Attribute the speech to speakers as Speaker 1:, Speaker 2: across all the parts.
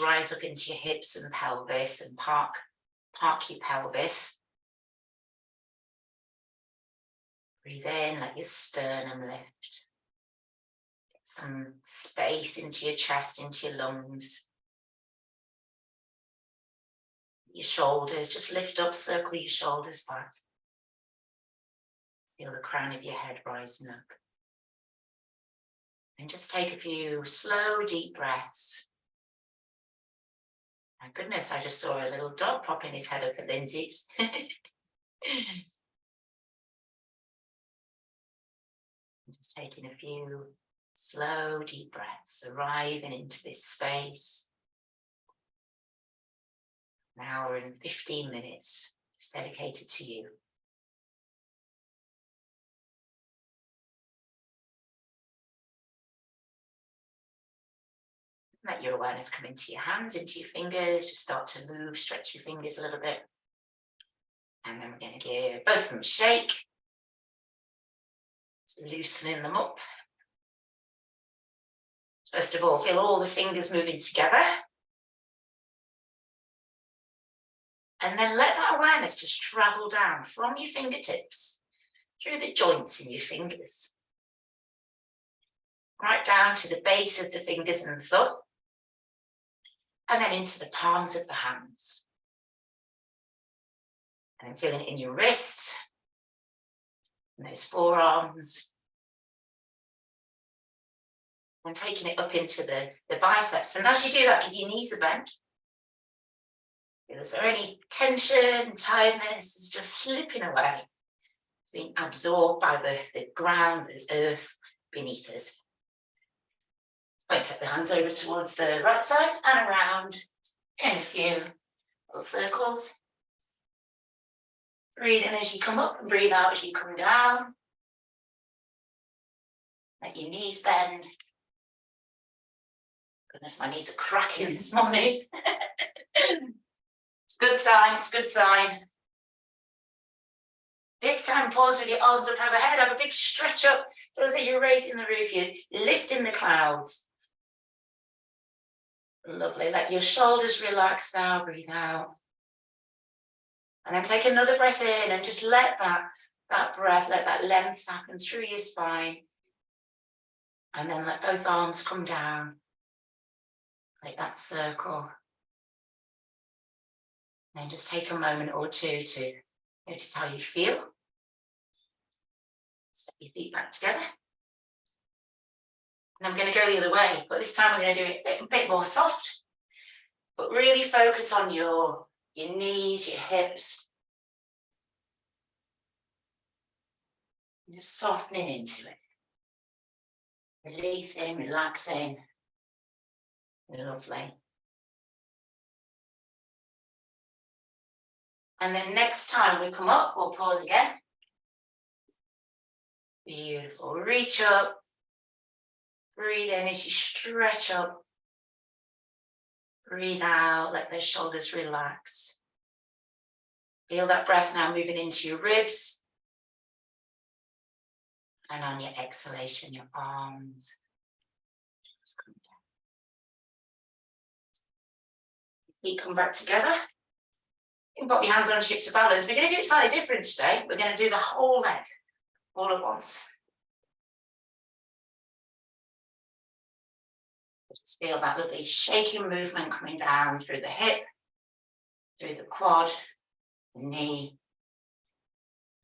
Speaker 1: rise up into your hips and pelvis and park your pelvis. Breathe in, let your sternum lift. Get some space into your chest, into your lungs. Your shoulders, just lift up, circle your shoulders back. Feel the crown of your head rising up. And just take a few slow, deep breaths. My goodness, I just saw a little dog popping his head up at Lindsay's. Just taking a few slow, deep breaths, arriving into this space. An hour and 15 minutes just dedicated to you. Let your awareness come into your hands, into your fingers. Just start to move, stretch your fingers a little bit. And then we're going to give both of them a shake. So loosening them up. First of all, feel all the fingers moving together. And then let that awareness just travel down from your fingertips through the joints in your fingers. Right down to the base of the fingers and the thumb. And then into the palms of the hands. And then feeling it in your wrists, and those forearms. And taking it up into the biceps. And as you do that, give your knees a bend. Is there any tension, tiredness is just slipping away? It's being absorbed by the ground, the earth beneath us. Point the hands over towards the right side and around in a few little circles. Breathe in as you come up and breathe out as you come down. Let your knees bend. Goodness, my knees are cracking this morning. It's a good sign, it's a good sign. This time, pause with your arms up overhead. Have a big stretch up. Feels like you're raising the roof, you're lifting the clouds. Lovely. Let your shoulders relax now. Breathe out. And then take another breath in and just let that breath, let that length happen through your spine. And then let both arms come down. Like that circle. And then just take a moment or two to notice how you feel. Step your feet back together. And I'm going to go the other way, but this time we're going to do it a bit more soft. But really focus on your knees, your hips. And just softening into it. Releasing, relaxing. Lovely. And then next time we come up, we'll pause again. Beautiful. Reach up. Breathe in as you stretch up. Breathe out. Let those shoulders relax. Feel that breath now moving into your ribs. And on your exhalation, your arms. Just come down. Feet come back together. You can put your hands on hips to balance. We're going to do it slightly different today. We're going to do the whole leg all at once. Just feel that lovely shaking movement coming down through the hip, through the quad, the knee,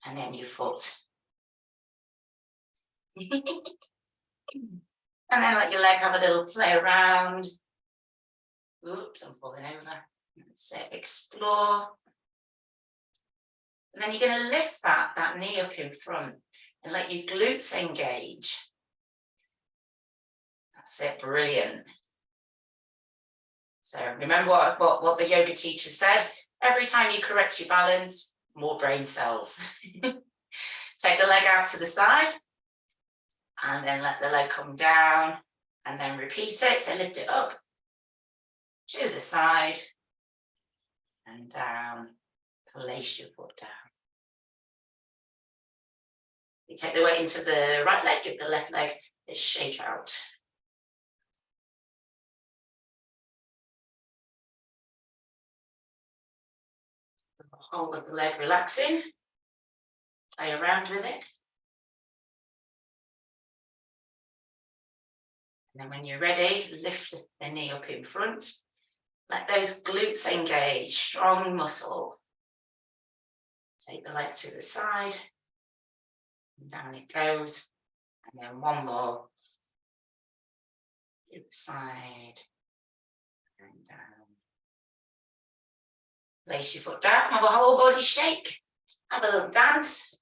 Speaker 1: and then your foot. And then let your leg have a little play around. Oops, I'm falling over. That's it, explore. And then you're going to lift that knee up in front and let your glutes engage. That's it, brilliant. So remember what the yoga teacher said, every time you correct your balance, more brain cells. Take the leg out to the side and then let the leg come down and then repeat it. So lift it up to the side and down, place your foot down. You take the weight into the right leg, give the left leg a shake out. Whole of the leg relaxing. Play around with it. And then when you're ready, lift the knee up in front. Let those glutes engage, strong muscle. Take the leg to the side. And down it goes. And then one more. To the side. And down. Place your foot down, have a whole body shake. Have a little dance.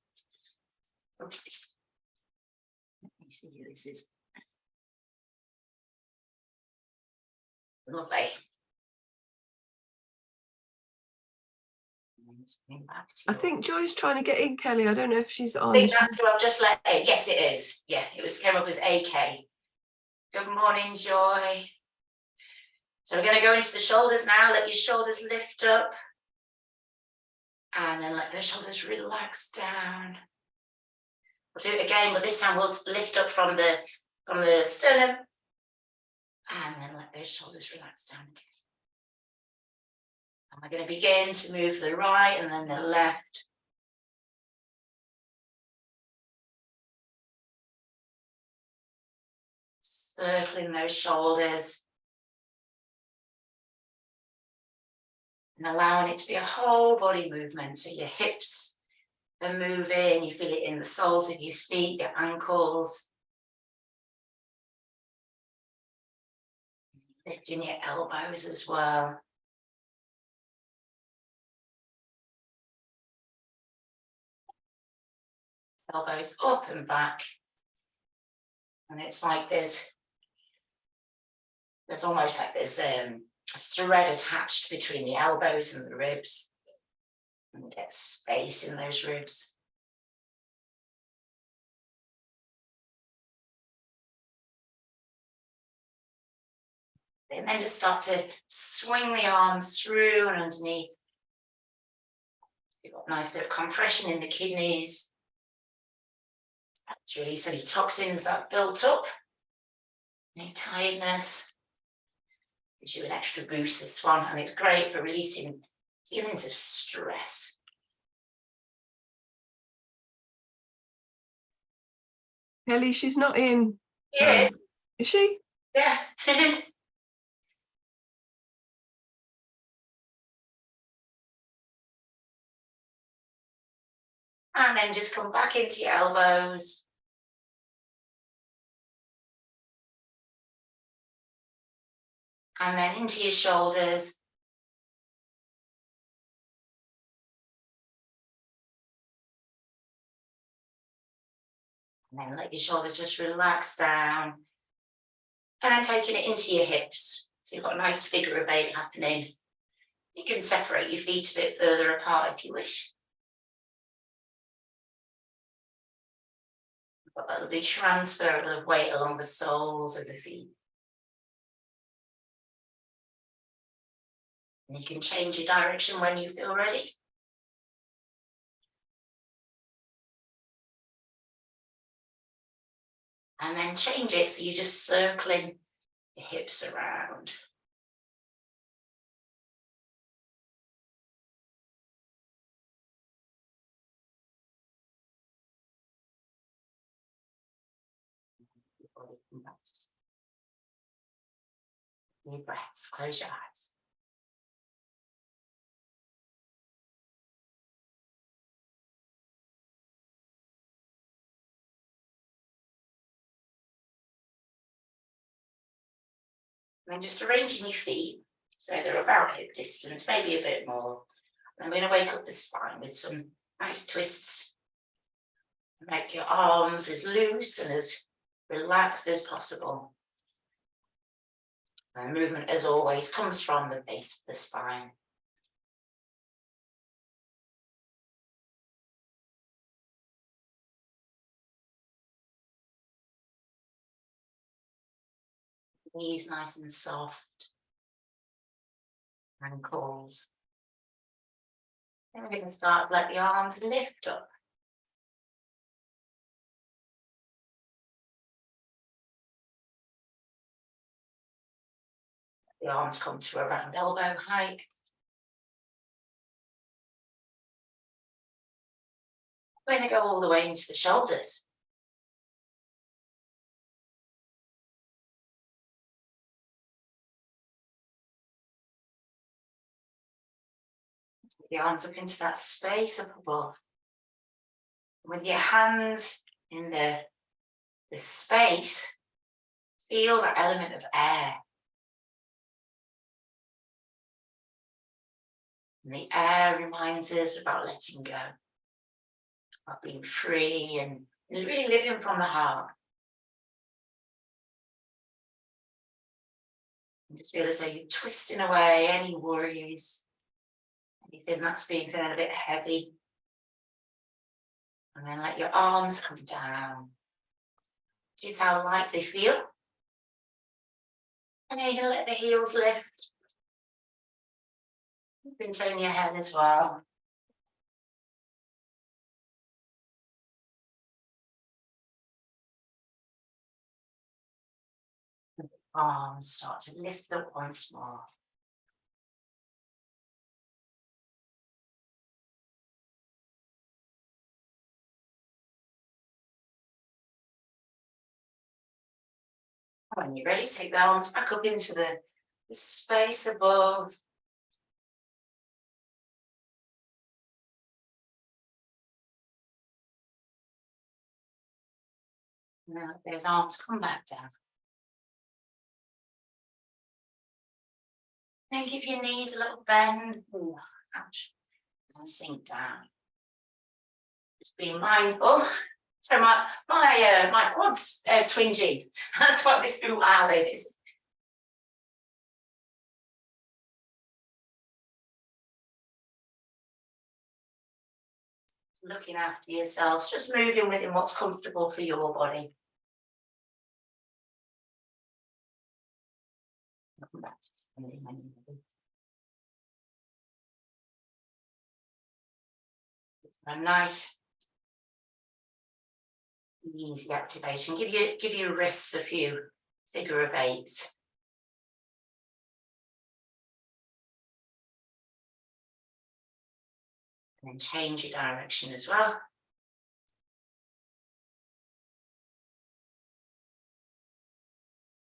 Speaker 1: What's this? Let me see who this is. Lovely.
Speaker 2: I think Joy's trying to get in, Kelly. I don't know if she's on.
Speaker 1: I think that's who I've just let in. Yes, it is. Yeah, it was came up as AK. Good morning, Joy. So we're going to go into the shoulders now. Let your shoulders lift up. And then let those shoulders relax down. We'll do it again, but this time we'll lift up from the sternum. And then let those shoulders relax down again. And we're going to begin to move the right and then the left. Circling those shoulders. And allowing it to be a whole body movement. So your hips are moving, you feel it in the soles of your feet, your ankles. Lifting your elbows as well. Elbows up and back. And it's like there's almost like there's a thread attached between the elbows and the ribs. And you get space in those ribs. And then just start to swing the arms through and underneath. You've got a nice bit of compression in the kidneys. That's release any toxins that built up. Any tiredness. Gives you an extra boost, this one, and it's great for releasing feelings of stress.
Speaker 2: Kelly, she's not in.
Speaker 1: Yes.
Speaker 2: Is she?
Speaker 1: Yeah. And then just come back into your elbows. And then into your shoulders. And then let your shoulders just relax down. And then taking it into your hips. So you've got a nice figure of eight happening. You can separate your feet a bit further apart if you wish. Got that lovely transfer of weight along the soles of the feet. And you can change your direction when you feel ready. And then change it so you're just circling your hips around. Deep breaths, close your eyes. And then just arranging your feet so they're about hip distance, maybe a bit more. I'm going to wake up the spine with some nice twists. Make your arms as loose and as relaxed as possible. And movement, as always, comes from the base of the spine. Knees nice and soft. Ankles. Then we can start to let the arms lift up. The arms come to around elbow height. We're going to go all the way into the shoulders. Take the arms up into that space up above. With your hands in the space, feel that element of air. And the air reminds us about letting go, about being free and really living from the heart. And just feel as though you're twisting away any worries, anything that's been feeling a bit heavy. And then let your arms come down. Which is how light they feel. And then you're going to let the heels lift. You can turn your head as well. Arms start to lift up once more. When you're ready, take the arms back up into the space above. And then let those arms come back down. And give your knees a little bend. Ooh, ouch. And sink down. Just being mindful. So my quads twinging. That's what this ooh ah is. Looking after yourselves, just moving within what's comfortable for your body. A nice, easy activation. Give your wrists a few figure of eights. And then change your direction as well.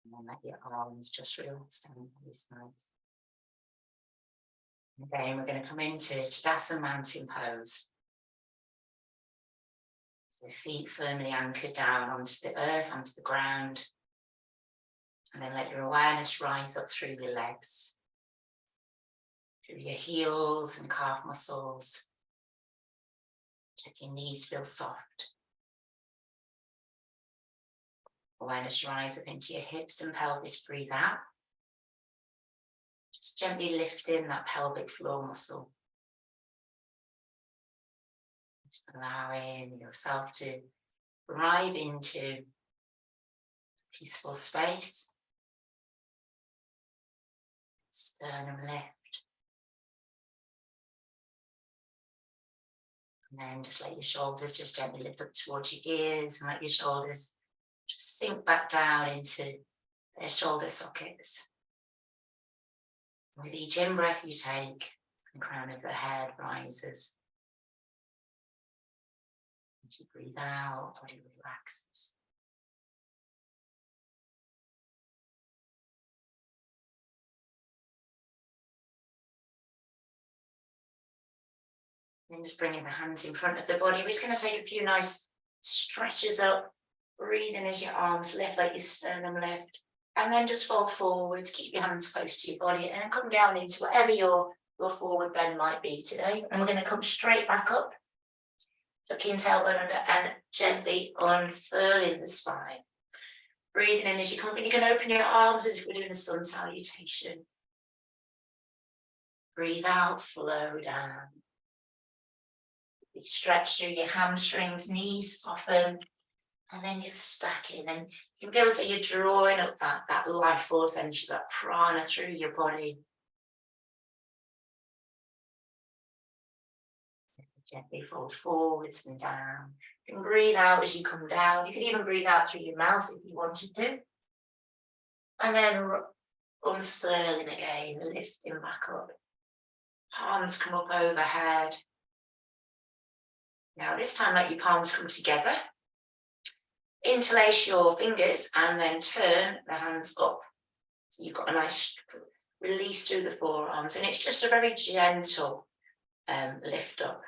Speaker 1: And then let your arms just relax down to these sides. Again, we're going to come into Tadasana Mountain Pose. So feet firmly anchored down onto the earth, onto the ground. And then let your awareness rise up through your legs, through your heels and calf muscles. Check your knees feel soft. Awareness rise up into your hips and pelvis, breathe out. Just gently lifting that pelvic floor muscle. Just allowing yourself to arrive into peaceful space. Sternum lift. And then just let your shoulders just gently lift up towards your ears and let your shoulders just sink back down into their shoulder sockets. With each in-breath you take, the crown of the head rises. As you breathe out, body relaxes. Then just bringing the hands in front of the body. We're just going to take a few nice stretches up, breathing as your arms lift, like your sternum lift. And then just fold forwards, keep your hands close to your body, and then come down into whatever your forward bend might be today. And we're going to come straight back up, tucking tailbone under and gently unfurling the spine. Breathing in as you come in, you can open your arms as if we're doing a sun salutation. Breathe out, flow down. You stretch through your hamstrings, knees soften, and then you're stacking. And you can feel as though you're drawing up that life force energy, that prana through your body. Gently fold forwards and down. You can breathe out as you come down. You can even breathe out through your mouth if you wanted to. And then unfurling again, lifting back up. Palms come up overhead. Now this time let your palms come together. Interlace your fingers and then turn the hands up. So you've got a nice release through the forearms, and it's just a very gentle lift up.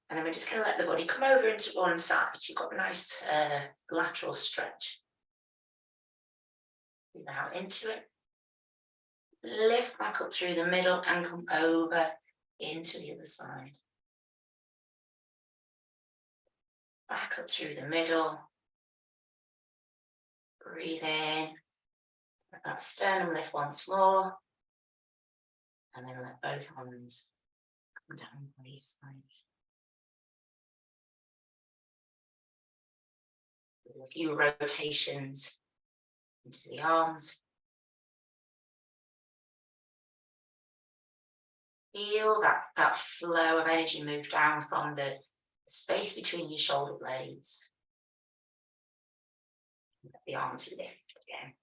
Speaker 1: And then we're just going to let the body come over into one side. You've got a nice lateral stretch. Breathe out into it. Lift back up through the middle and come over into the other side. Back up through the middle. Breathe in. Let that sternum lift once more. And then let both hands come down by each side. A few rotations into the arms. Feel that flow of energy move down from the space between your shoulder blades. Let the arms lift again.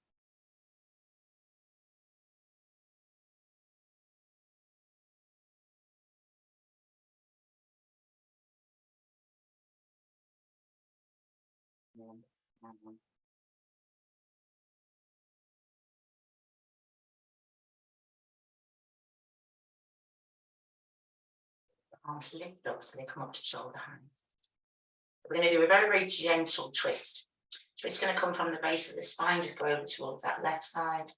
Speaker 1: Arms lift up so they come up to shoulder height. We're going to do a very, very gentle twist. Twist going to come from the base of the spine, just go over towards that left side.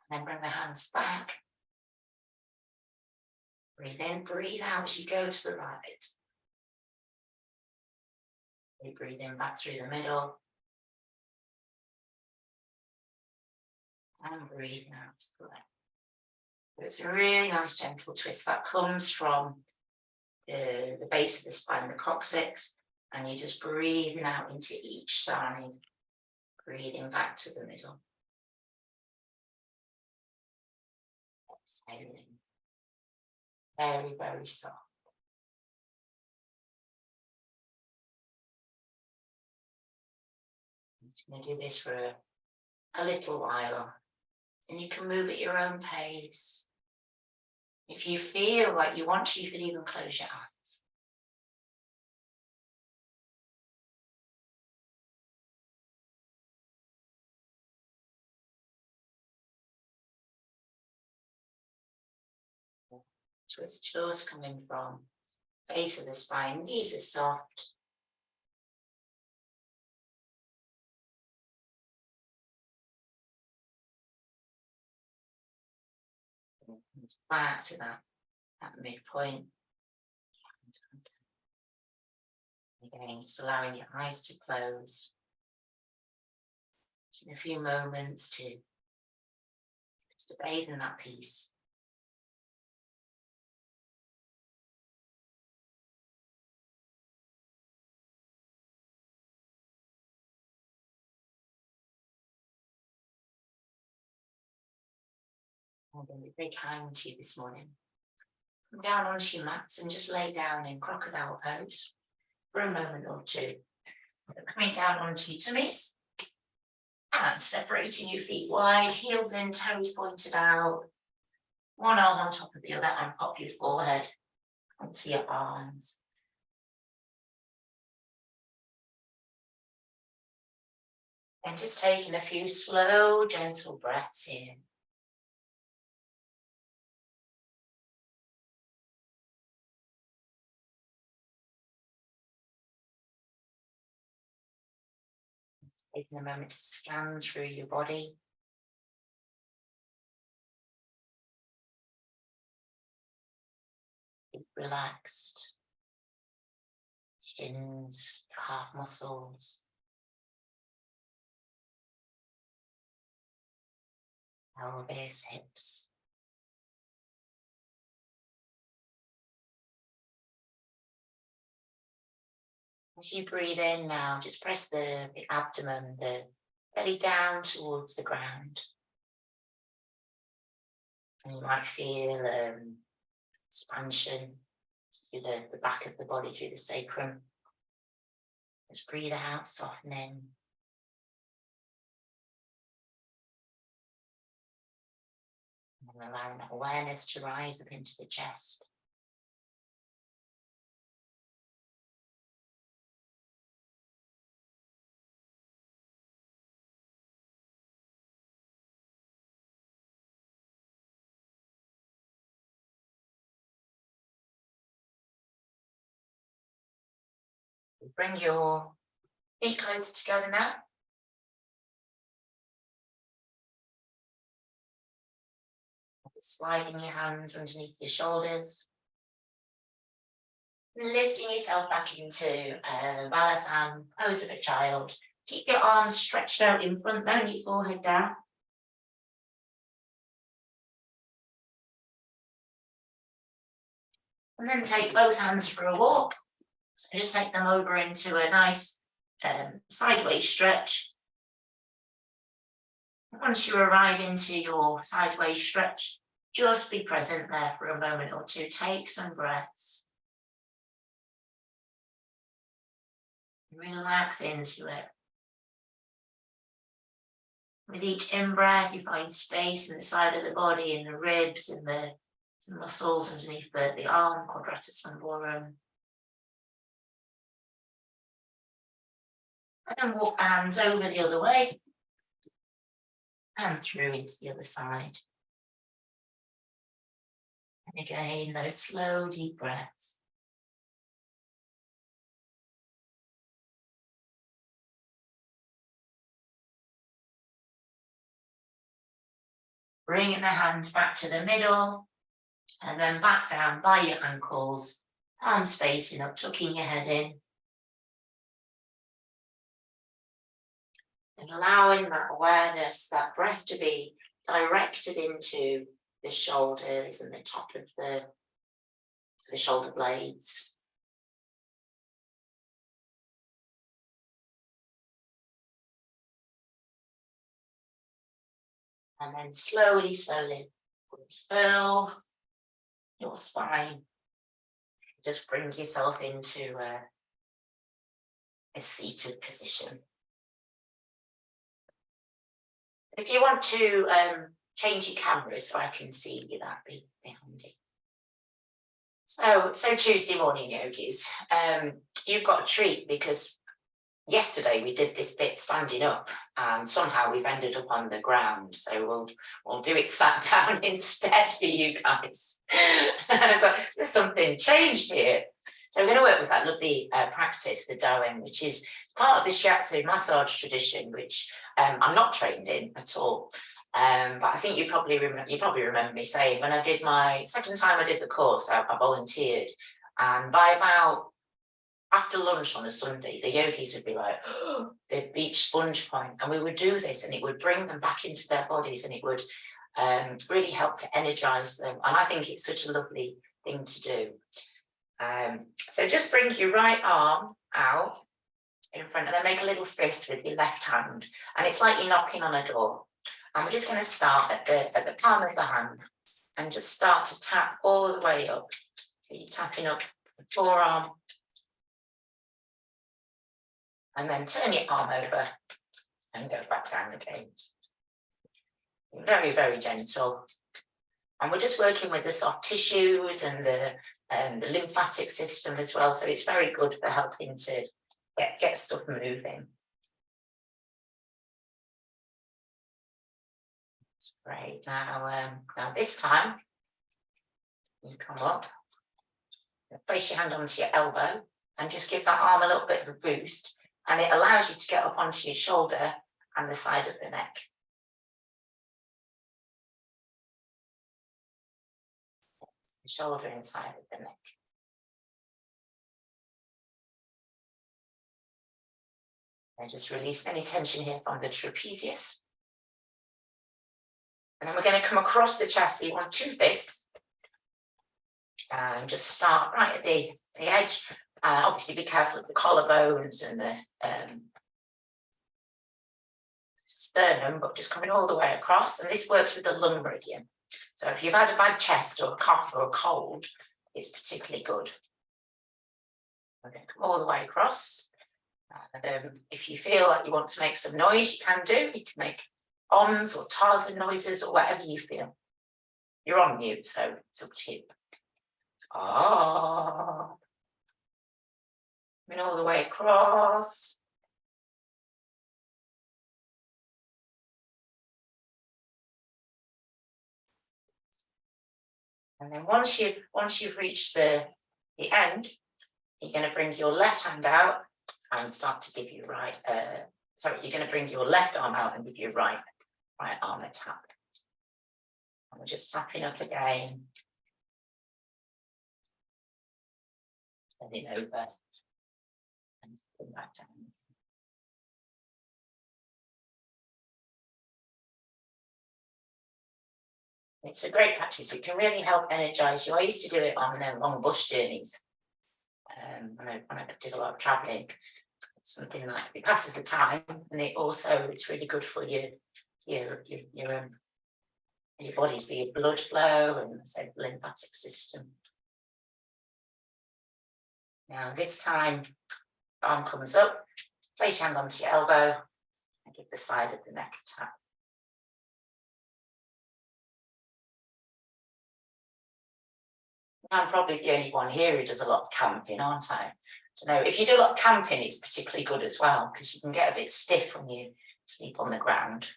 Speaker 1: And then bring the hands back. Breathe in, breathe out as you go to the right. You breathe in back through the middle. And breathe out to the left. It's a really nice gentle twist that comes from the base of the spine, the coccyx, and you're just breathing out into each side, breathing back to the middle. Exhaling. Very, very soft. I'm just going to do this for a little while, and you can move at your own pace. If you feel like you want to, you can even close your eyes. Twist just coming from base of the spine, knees are soft. It's back to that midpoint. Again, just allowing your eyes to close. In a few moments to just bathe in that peace. I'm going to be very kind to you this morning. Come down onto your mats and just lay down in crocodile pose for a moment or two. Coming down onto your tummies and separating your feet wide, heels in, toes pointed out. One arm on top of the other, and pop your forehead onto your arms. And just taking a few slow, gentle breaths in. Taking a moment to scan through your body. Keep relaxed. Shins, calf muscles. Pelvis, hips. As you breathe in now, just press the abdomen, the belly down towards the ground. And you might feel expansion through the back of the body, through the sacrum. Just breathe out, softening. And allowing that awareness to rise up into the chest. Bring your feet closer together now. Sliding your hands underneath your shoulders. Lifting yourself back into Balasana, pose of a child. Keep your arms stretched out in front, bend your forehead down. And then take both hands for a walk. So just take them over into a nice sideways stretch. Once you arrive into your sideways stretch, just be present there for a moment or two. Take some breaths. Relax into it. With each in-breath, you find space in the side of the body, in the ribs, in the muscles underneath the arm, quadratus lumborum. And then walk the hands over the other way and through into the other side. And again, those slow, deep breaths. Bringing the hands back to the middle and then back down by your ankles, palms facing up, tucking your head in. And allowing that awareness, that breath to be directed into the shoulders and the top of the shoulder blades. And then slowly, slowly fill your spine. Just bring yourself into a seated position. If you want to change your camera so I can see you, that'd be handy. So Tuesday morning, yogis, you've got a treat because yesterday we did this bit standing up and somehow we've ended up on the ground. So we'll do it sat down instead for you guys. So there's something changed here. So we're going to work with that lovely practice, the Dawen, which is part of the shiatsu massage tradition, which I'm not trained in at all. But I think you probably remember me saying when I did my second time I did the course, I volunteered, and by about after lunch on a Sunday, the yogis would be like, oh, the beach sponge point, and we would do this and it would bring them back into their bodies and it would really help to energize them. And I think it's such a lovely thing to do. So just bring your right arm out in front and then make a little fist with your left hand. And it's like you're knocking on a door. And we're just going to start at the palm of the hand and just start to tap all the way up. So you're tapping up the forearm. And then turn your arm over and go back down again. Very, very gentle. And we're just working with the soft tissues and the lymphatic system as well. So it's very good for helping to get stuff moving. That's great. Now this time, you come up, place your hand onto your elbow and just give that arm a little bit of a boost. And it allows you to get up onto your shoulder and the side of the neck. The shoulder and side of the neck. And just release any tension here from the trapezius. And then we're going to come across the chest. So you want two fists. And just start right at the edge. Obviously be careful of the collarbones and the sternum, but just coming all the way across. And this works with the lung meridian. So if you've had a bad chest or a cough or a cold, it's particularly good. We're going to come all the way across. If you feel like you want to make some noise, you can do. You can make ohms or Tarzan noises or whatever you feel. You're on mute, so it's up to you. Ah. Coming all the way across. And then once you've reached the end, you're going to bring your left hand out and start to give your right, sorry, you're going to bring your left arm out and give your right arm a tap. And we're just tapping up again. Turning over and putting back down. It's a great practice. It can really help energize you. I used to do it on long bus journeys. When I did a lot of traveling, something like it passes the time, and it's really good for your body, for your blood flow and the lymphatic system. Now this time, arm comes up, place your hand onto your elbow, and give the side of the neck a tap. I'm probably the only one here who does a lot of camping, aren't I? Don't know. If you do a lot of camping, it's particularly good as well, because you can get a bit stiff when you sleep on the ground.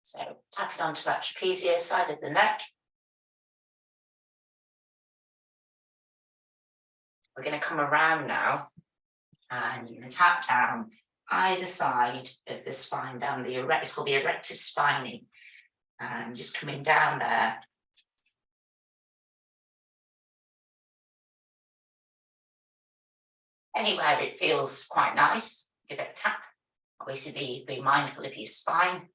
Speaker 1: So tapping onto that trapezius, side of the neck. We're going to come around now, and you're going to tap down either side of the spine, down the it's called the erectus spinae. And just coming down there. Anywhere it feels quite nice, give it a tap. Obviously be mindful of your spine.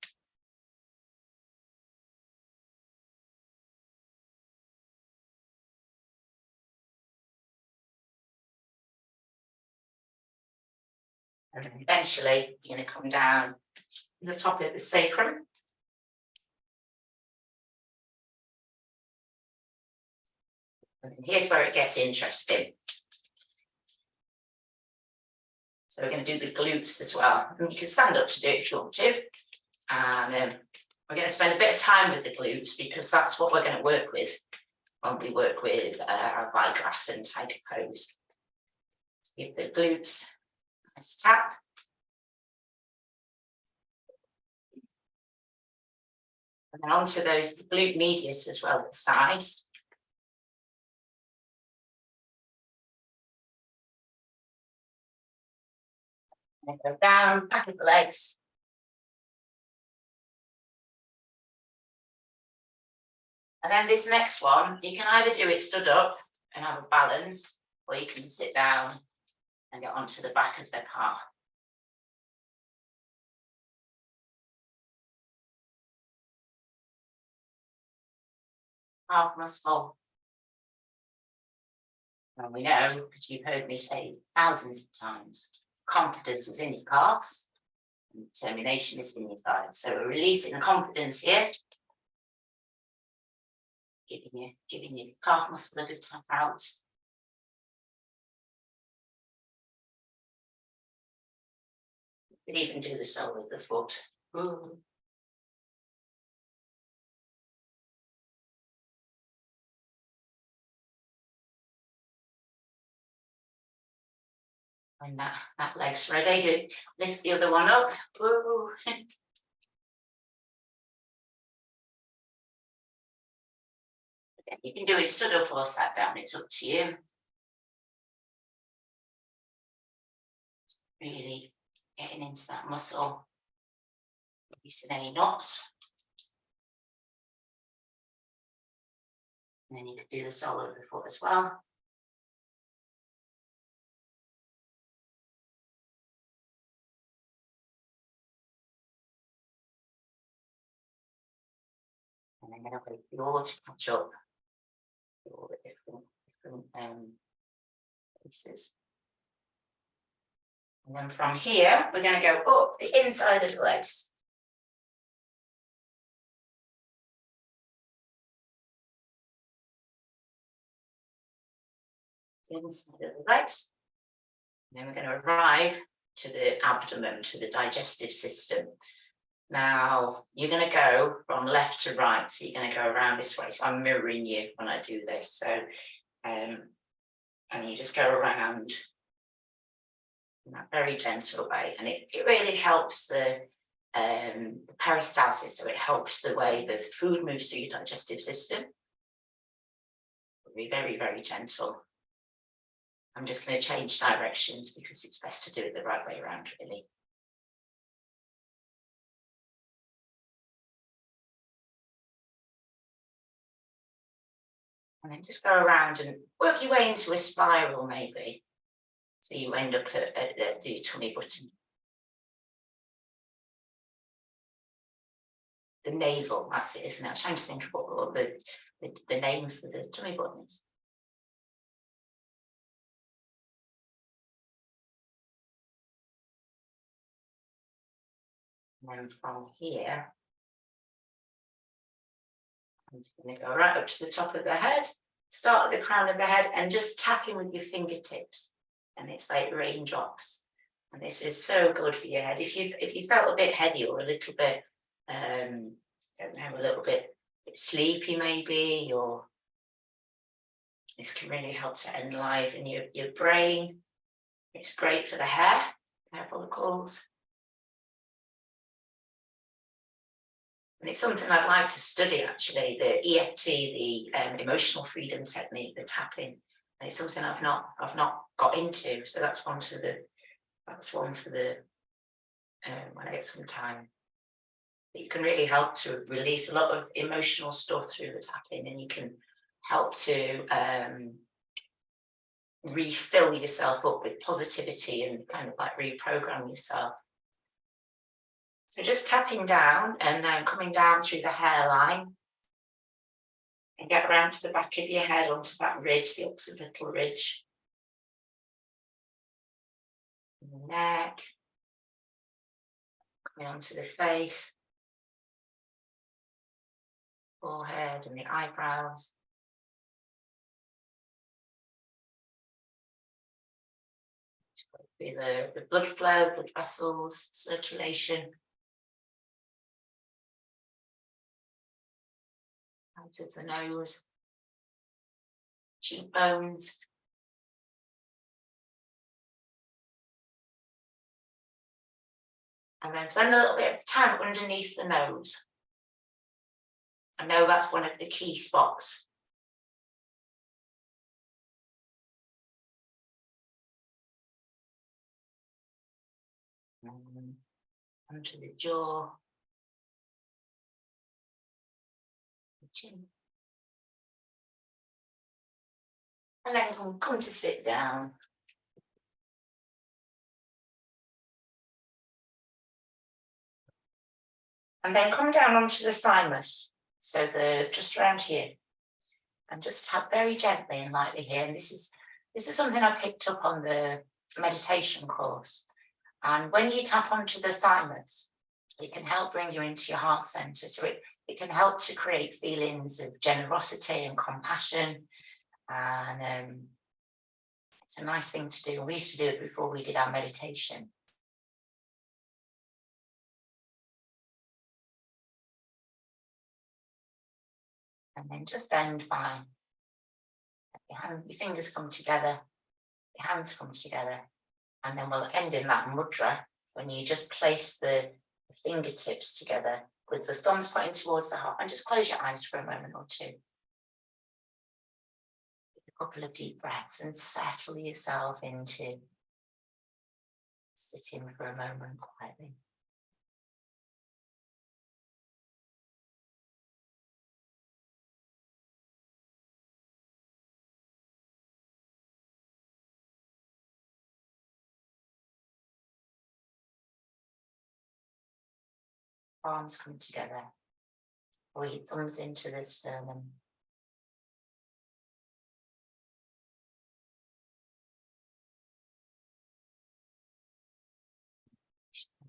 Speaker 1: And then eventually you're going to come down to the top of the sacrum. And here's where it gets interesting. So we're going to do the glutes as well. And you can stand up to do it if you want to. And we're going to spend a bit of time with the glutes, because that's what we're going to work with when we work with our Vigrasana tiger pose. So give the glutes a nice tap. And then onto those glute medius as well at the sides. And go down, back of the legs. And then this next one, you can either do it stood up and have a balance, or you can sit down and get onto the back of the calf. Calf muscle. And we know, because you've heard me say thousands of times, confidence is in your calves, and determination is in your thighs. So we're releasing the confidence here, giving your calf muscle a good tap out. You could even do the sole of the foot. Ooh. When that leg's ready, you lift the other one up. Ooh. You can do it stood up or sat down, it's up to you. Really getting into that muscle, releasing any knots. And then you could do the sole of the foot as well. And then going to wait for all to catch up with all the different pieces. And then from here, we're going to go up the inside of the legs. Inside of the legs. And then we're going to arrive to the abdomen, to the digestive system. Now, you're going to go from left to right, so you're going to go around this way. So I'm mirroring you when I do this. So, and you just go around in that very gentle way. And it really helps the peristalsis, so it helps the way the food moves through your digestive system. It'll be very, very gentle. I'm just going to change directions because it's best to do it the right way around, really. And then just go around and work your way into a spiral, maybe. So you end up at the tummy button. The navel, that's it, isn't it? I'm trying to think of what the name for the tummy button is. And then from here, I'm just going to go right up to the top of the head, start at the crown of the head and just tapping with your fingertips. And it's like raindrops. And this is so good for your head. If you felt a bit heady or a little bit, don't know, a little bit sleepy maybe, or this can really help to enliven your brain. It's great for the hair follicles. And it's something I'd like to study, actually, the EFT, the emotional freedom technique, the tapping. And it's something I've not got into. So that's one for the when I get some time. But you can really help to release a lot of emotional stuff through the tapping, and you can help to refill yourself up with positivity and kind of like reprogram yourself. So just tapping down and then coming down through the hairline and get around to the back of your head onto that ridge, the occipital ridge. And the neck. Coming onto the face, forehead and the eyebrows. Through the blood flow, blood vessels, circulation. Out of the nose, cheekbones. And then spend a little bit of time underneath the nose. I know that's one of the key spots. Onto the jaw. The chin. And then come to sit down. And then come down onto the thymus, so just around here, and just tap very gently and lightly here. And this is something I picked up on the meditation course. And when you tap onto the thymus, it can help bring you into your heart center. So it can help to create feelings of generosity and compassion. And it's a nice thing to do. We used to do it before we did our meditation. And then just bend fine. Your fingers come together, your hands come together, and then we'll end in that mudra when you just place the fingertips together with the thumbs pointing towards the heart, and just close your eyes for a moment or two. Take a couple of deep breaths and settle yourself into sitting for a moment quietly. Palms come together, or your thumbs into the sternum.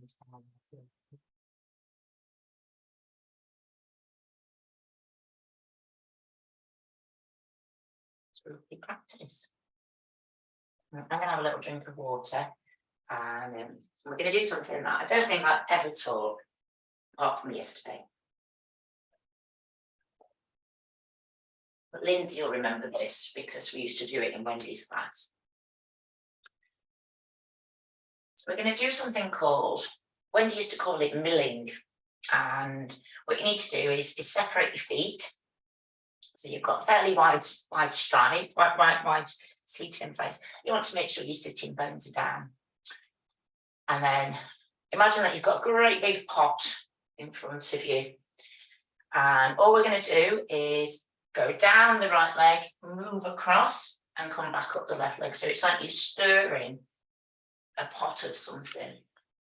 Speaker 1: It's a lovely practice. I'm going to have a little drink of water, and we're going to do something that I don't think I've ever taught, apart from yesterday. But Lindsay will remember this because we used to do it in Wendy's class. So we're going to do something called, Wendy used to call it milling. And what you need to do is separate your feet. So you've got fairly wide stripe, wide seated in place. You want to make sure your sitting bones are down. And then imagine that you've got a great big pot in front of you. And all we're going to do is go down the right leg, move across, and come back up the left leg. So it's like you're stirring a pot of something.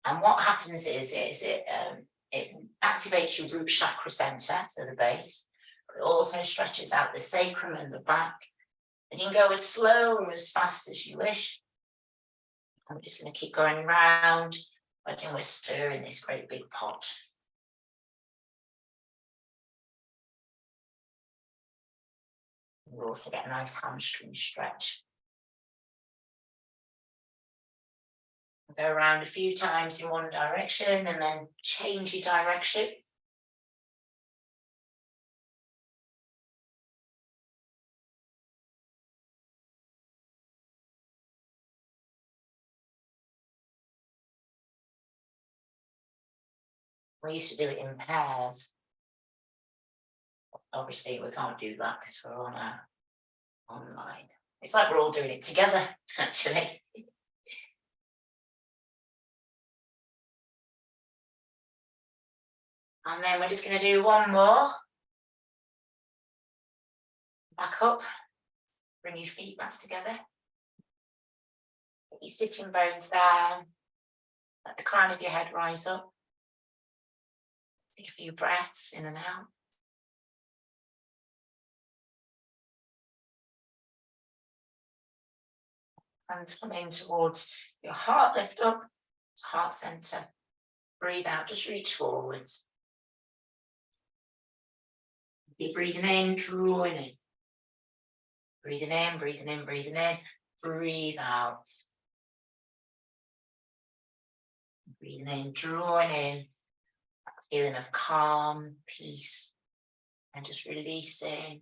Speaker 1: And what happens is it activates your root chakra center, so the base. But it also stretches out the sacrum and the back. And you can go as slow or as fast as you wish. I'm just going to keep going around. Imagine we're stirring this great big pot. You also get a nice hamstring stretch. Go around a few times in one direction and then change your direction. We used to do it in pairs. Obviously, we can't do that because we're on online. It's like we're all doing it together, actually. And then we're just going to do one more. Back up. Bring your feet back together. Get your sitting bones down. Let the crown of your head rise up. Take a few breaths in and out. Hands come in towards your heart, lift up to heart center. Breathe out, just reach forwards. Keep breathing in, drawing in. Breathing in, breathing in, breathing in. Breathe out. Breathing in, drawing in. That feeling of calm, peace, and just releasing.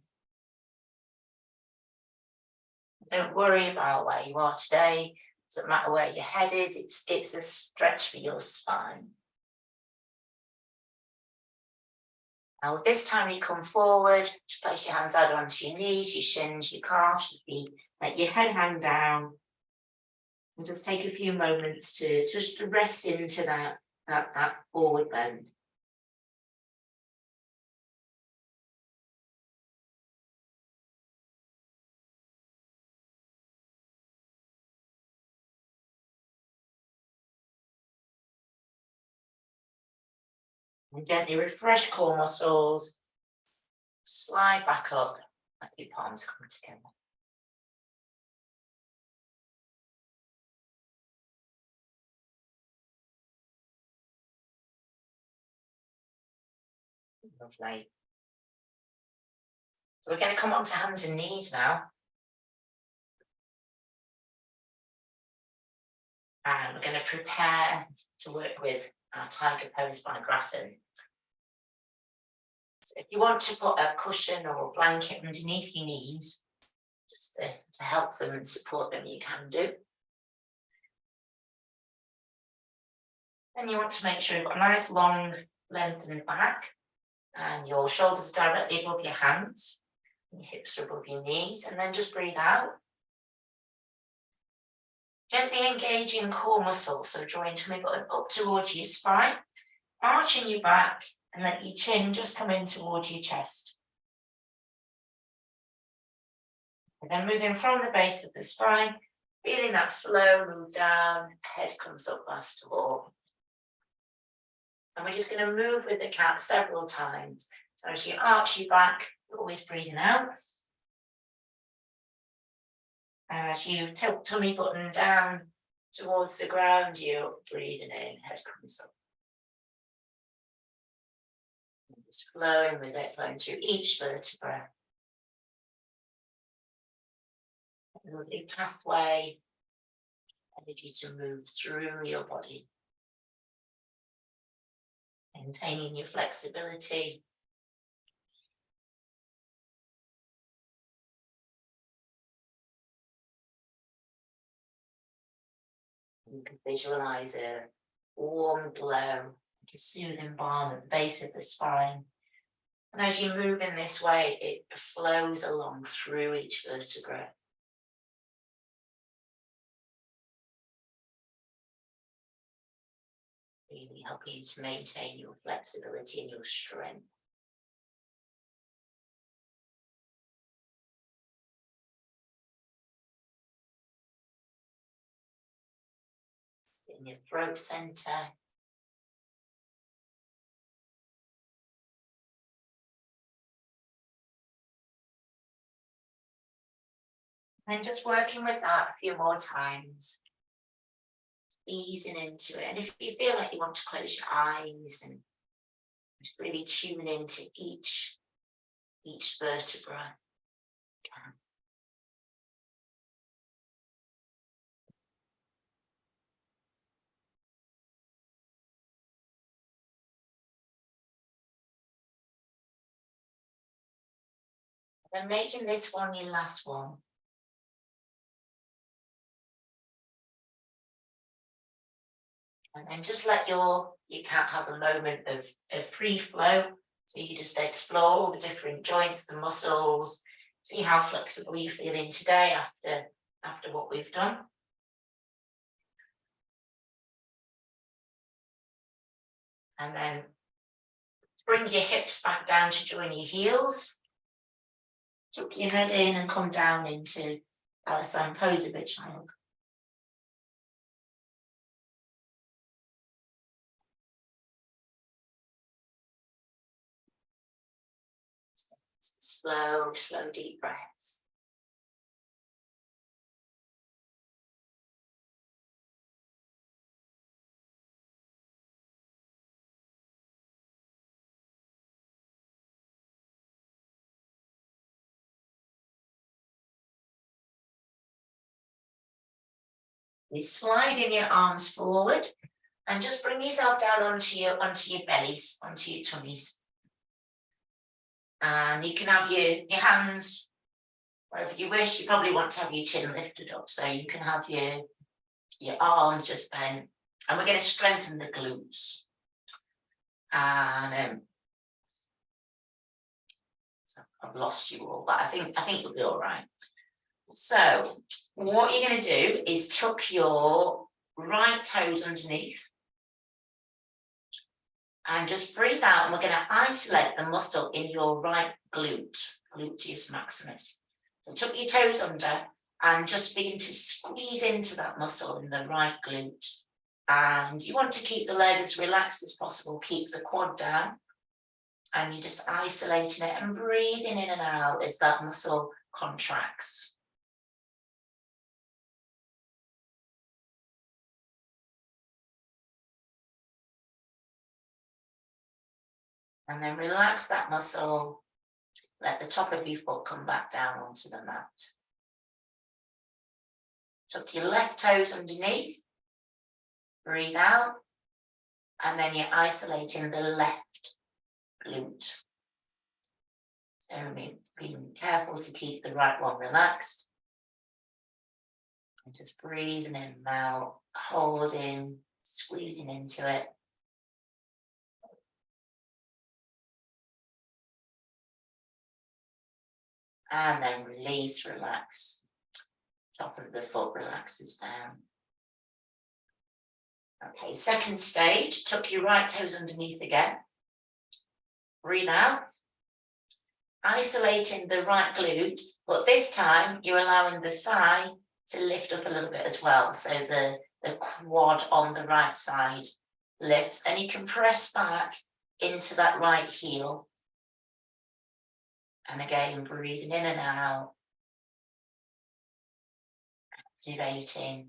Speaker 1: Don't worry about where you are today. It doesn't matter where your head is. It's a stretch for your spine. Now, this time you come forward, just place your hands out onto your knees, your shins, your calves, your feet. Let your head hang down. And just take a few moments to just rest into that forward bend. And gently refresh core muscles. Slide back up, let your palms come together. Lovely. So we're going to come onto hands and knees now. And we're going to prepare to work with our tiger pose by Grasson. So if you want to put a cushion or a blanket underneath your knees, just to help them and support them, you can do. Then you want to make sure you've got a nice long lengthened back and your shoulders are directly above your hands, and your hips are above your knees, and then just breathe out. Gently engaging core muscles, so draw your tummy button up towards your spine, arching your back, and let your chin just come in towards your chest. And then moving from the base of the spine, feeling that flow move down, head comes up last of all. And we're just going to move with the cat several times. So as you arch your back, you're always breathing out. And as you tilt tummy button down towards the ground, you're breathing in, head comes up. And just flowing with it, flowing through each vertebra. A lovely pathway, energy to move through your body. Maintaining your flexibility. You can visualize a warm glow, like a soothing balm at the base of the spine. And as you move in this way, it flows along through each vertebra. helping you to maintain your flexibility and your strength. In your throat center. And just working with that a few more times. Easing into it. And if you feel like you want to close your eyes and just really tune into each vertebra. And making this one your last one. And then just let you can't have a moment of free flow. So you just explore all the different joints, the muscles, see how flexible you're feeling today after what we've done. And then bring your hips back down to join your heels. Tuck your head in and come down into Balasana pose of a child. Slow, deep breaths. You're sliding your arms forward and just bring yourself down onto your bellies, onto your tummies. And you can have your hands wherever you wish. You probably want to have your chin lifted up, so you can have your arms just bent. And we're going to strengthen the glutes. And so I've lost you all, but I think you'll be all right. So what you're going to do is tuck your right toes underneath. And just breathe out, and we're going to isolate the muscle in your right glute, gluteus maximus. So tuck your toes under and just begin to squeeze into that muscle in the right glute. And you want to keep the leg as relaxed as possible, keep the quad down. And you're just isolating it and breathing in and out as that muscle contracts. And then relax that muscle. Let the top of your foot come back down onto the mat. Tuck your left toes underneath. Breathe out. And then you're isolating the left glute. So being careful to keep the right one relaxed. And just breathing in and out, holding, squeezing into it. And then release, relax. Top of the foot relaxes down. Okay, second stage, tuck your right toes underneath again. Breathe out. Isolating the right glute, but this time you're allowing the thigh to lift up a little bit as well. So the quad on the right side lifts, and you can press back into that right heel. And again, breathing in and out, activating.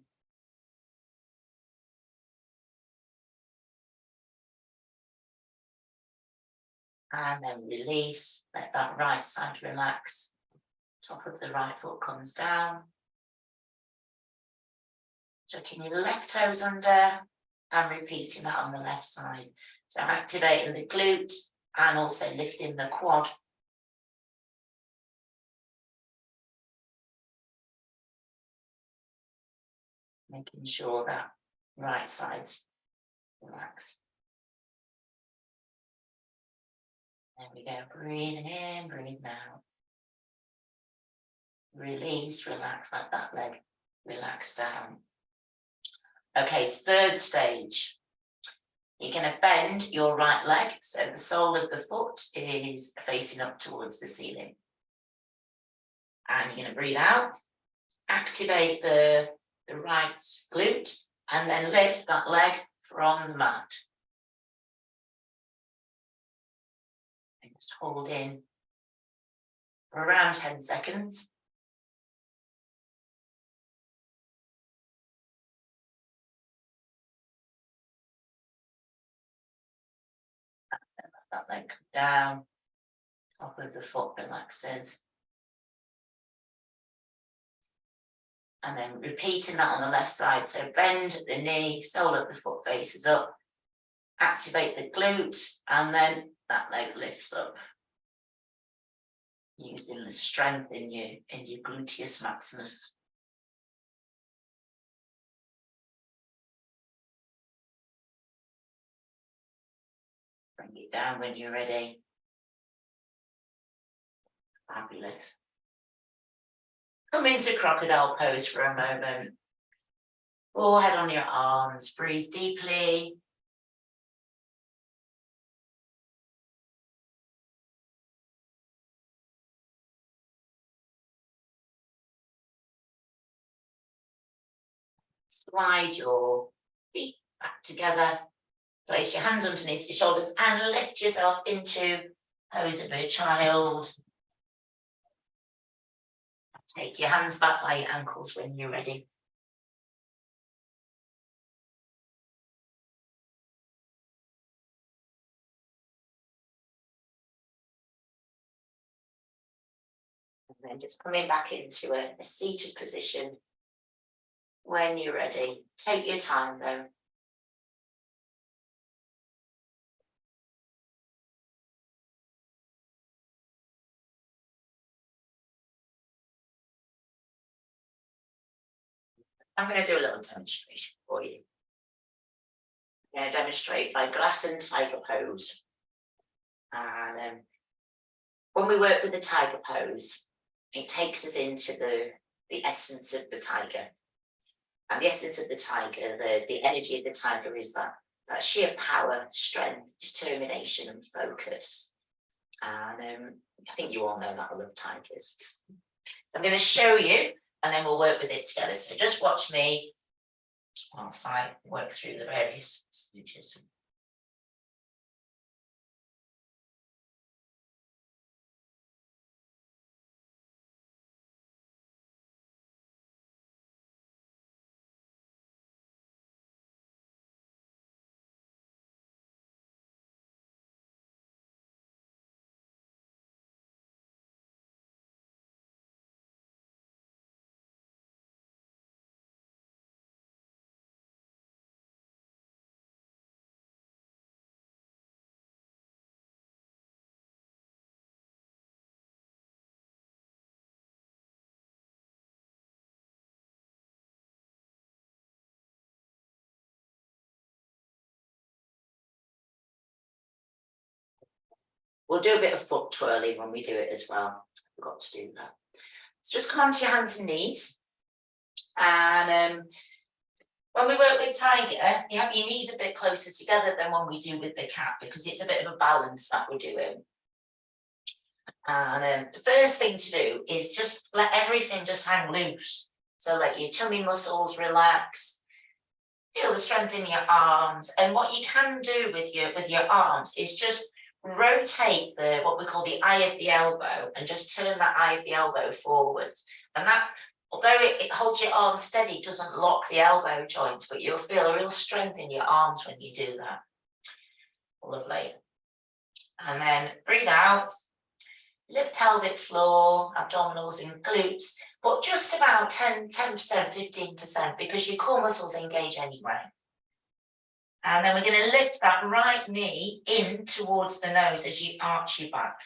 Speaker 1: And then release, let that right side relax. Top of the right foot comes down. Tucking your left toes under and repeating that on the left side. So activating the glute and also lifting the quad. Making sure that right side's relaxed. There we go, breathing in, breathing out. Release, relax, let that leg relax down. Okay, third stage. You're going to bend your right leg, so the sole of the foot is facing up towards the ceiling. And you're going to breathe out, activate the right glute, and then lift that leg from the mat. And just hold in for around 10 seconds. That leg come down, top of the foot relaxes. And then repeating that on the left side. So bend at the knee, sole of the foot faces up, activate the glute, and then that leg lifts up. Using the strength in your gluteus maximus. Bring it down when you're ready. Fabulous. Come into crocodile pose for a moment. Forehead on your arms, breathe deeply. Slide your feet back together. Place your hands underneath your shoulders and lift yourself into pose of a child. Take your hands back by your ankles when you're ready. And then just coming back into a seated position when you're ready. Take your time though. I'm going to do a little demonstration for you. I'm going to demonstrate Vigrasana tiger pose. And when we work with the tiger pose, it takes us into the essence of the tiger. And the essence of the tiger, the energy of the tiger is that sheer power, strength, determination, and focus. And I think you all know that I love tigers. So I'm going to show you, and then we'll work with it together. So just watch me whilst I work through the various stages. We'll do a bit of foot twirling when we do it as well. I forgot to do that. So just come onto your hands and knees. And when we work with tiger, you have your knees a bit closer together than when we do with the cat, because it's a bit of a balance that we're doing. And the first thing to do is just let everything just hang loose. So let your tummy muscles relax. Feel the strength in your arms. And what you can do with your arms is just rotate what we call the eye of the elbow, and just turn that eye of the elbow forwards. And that, although it holds your arms steady, doesn't lock the elbow joints, but you'll feel a real strength in your arms when you do that. Lovely. And then breathe out, lift pelvic floor, abdominals and glutes, but just about 10%, 15%, because your core muscles engage anyway. And then we're going to lift that right knee in towards the nose as you arch your back.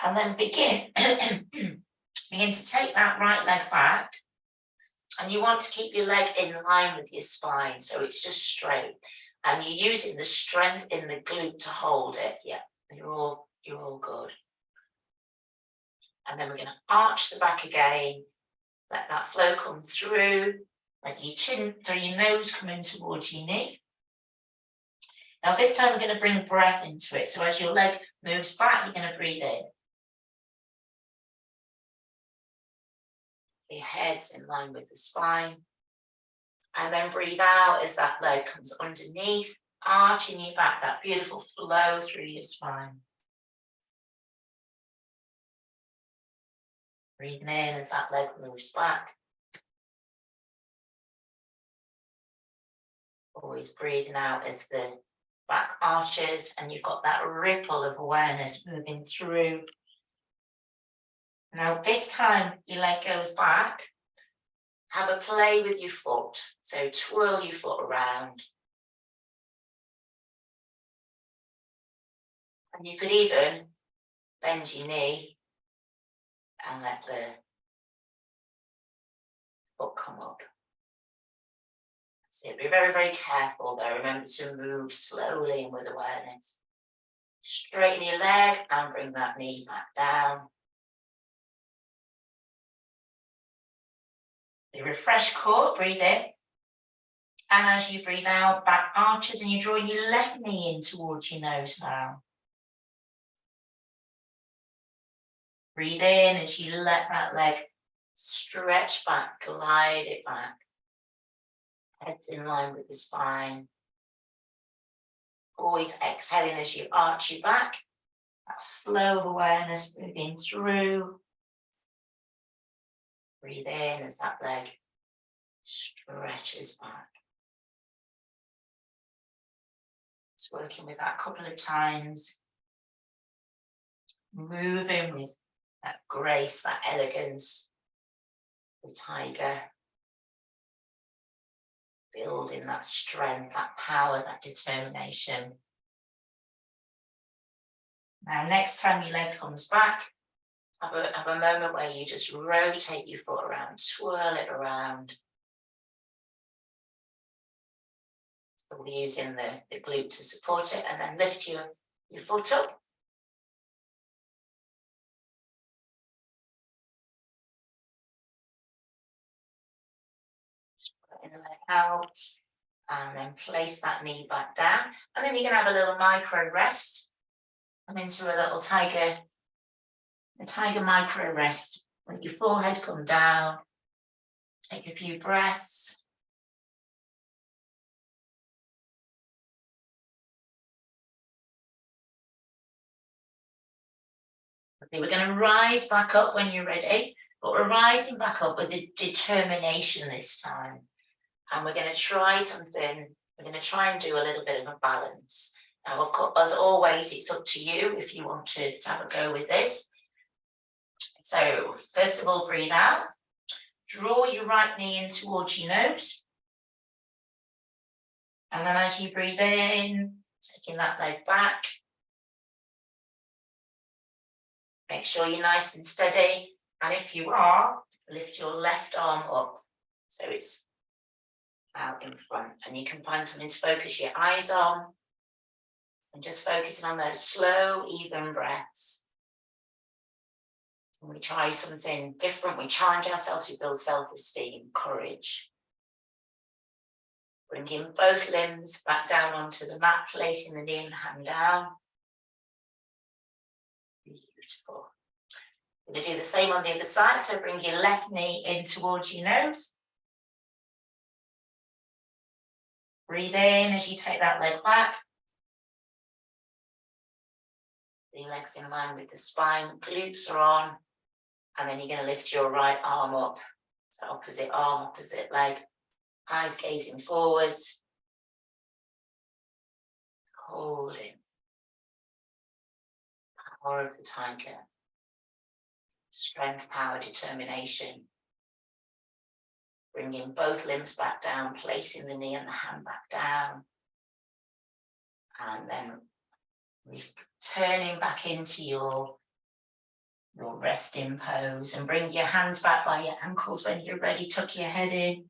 Speaker 1: And then begin to take that right leg back. And you want to keep your leg in line with your spine, so it's just straight. And you're using the strength in the glute to hold it. Yeah, you're all good. And then we're going to arch the back again. Let that flow come through. Let your chin, so your nose coming towards your knee. Now this time we're going to bring breath into it. So as your leg moves back, you're going to breathe in. Your head's in line with the spine. And then breathe out as that leg comes underneath, arching your back, that beautiful flow through your spine. Breathing in as that leg moves back. Always breathing out as the back arches and you've got that ripple of awareness moving through. Now this time your leg goes back. Have a play with your foot. So twirl your foot around. And you could even bend your knee and let the foot come up. So be very, very careful though. Remember to move slowly and with awareness. Straighten your leg and bring that knee back down. You refresh core, breathe in. And as you breathe out, back arches and you draw your left knee in towards your nose now. Breathe in as you let that leg stretch back, glide it back. Head's in line with the spine. Always exhaling as you arch your back. That flow of awareness moving through. Breathe in as that leg stretches back. Just working with that a couple of times. Moving with that grace, that elegance, the tiger. Building that strength, that power, that determination. Now, next time your leg comes back, have a moment where you just rotate your foot around, twirl it around. So we're using the glute to support it, and then lift your foot up. Putting the leg out, and then place that knee back down. And then you can have a little micro rest. Come into a little tiger micro rest. Let your forehead come down. Take a few breaths. Okay, we're going to rise back up when you're ready, but we're rising back up with a determination this time. And we're going to try something. We're going to try and do a little bit of a balance. Now, as always, it's up to you if you want to have a go with this. So, first of all, breathe out. Draw your right knee in towards your nose. And then as you breathe in, taking that leg back. Make sure you're nice and steady. And if you are, lift your left arm up. So it's out in front. And you can find something to focus your eyes on. And just focusing on those slow, even breaths. And we try something different. We challenge ourselves. We build self-esteem, courage. Bringing both limbs back down onto the mat, placing the knee and hand down. Beautiful. We're going to do the same on the other side. So bring your left knee in towards your nose. Breathe in as you take that leg back. The legs in line with the spine, glutes are on. And then you're going to lift your right arm up. So opposite arm, opposite leg. Eyes gazing forwards. Holding. Power of the tiger. Strength, power, determination. Bringing both limbs back down, placing the knee and the hand back down. And then returning back into your resting pose, and bring your hands back by your ankles when you're ready. Tuck your head in.